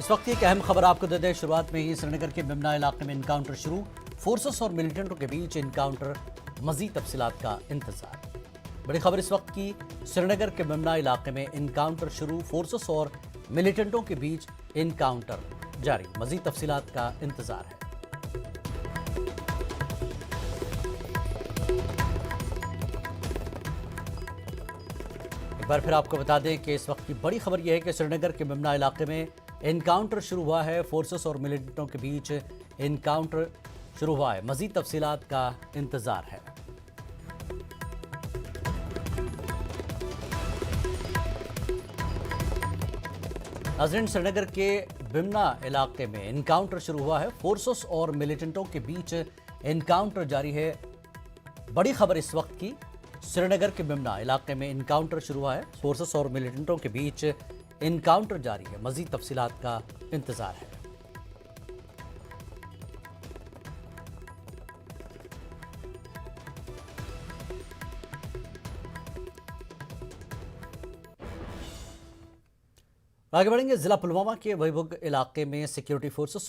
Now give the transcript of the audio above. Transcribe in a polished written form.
इस वक्त एक अहम खबर आपको दे दें। शुरुआत में ही श्रीनगर के बिमना इलाके में इनकाउंटर शुरू, फोर्सेस और मिलिटेंटों के बीच इनकाउंटर, मजीद तफसीलात का इंतजार। बड़ी खबर इस वक्त की, श्रीनगर के बिमना इलाके में इनकाउंटर शुरू, फोर्सेस और मिलिटेंटों के बीच इनकाउंटर जारी, मजीद तफसीलात का इंतजार है। एक बार फिर आपको बता दें कि इस वक्त की बड़ी खबर यह है कि श्रीनगर के बिमना इलाके में इनकाउंटर शुरू हुआ है, फोर्सेस और मिलिटेंटों के बीच इनकाउंटर शुरू हुआ है, मजीद तफसीलात का इंतजार है। नाज़रीन, श्रीनगर के बिमना इलाके में इनकाउंटर शुरू हुआ है, फोर्सेस और मिलिटेंटों के बीच इनकाउंटर जारी है। बड़ी खबर इस वक्त की, श्रीनगर के बिमना इलाके में इनकाउंटर शुरू हुआ है, फोर्सेस और मिलिटेंटों के बीच इनकाउंटर जारी है, मजीद तफसीलात का इंतजार है। आगे बढ़ेंगे, जिला पुलवामा के वहीभुग इलाके में सिक्योरिटी फोर्सेस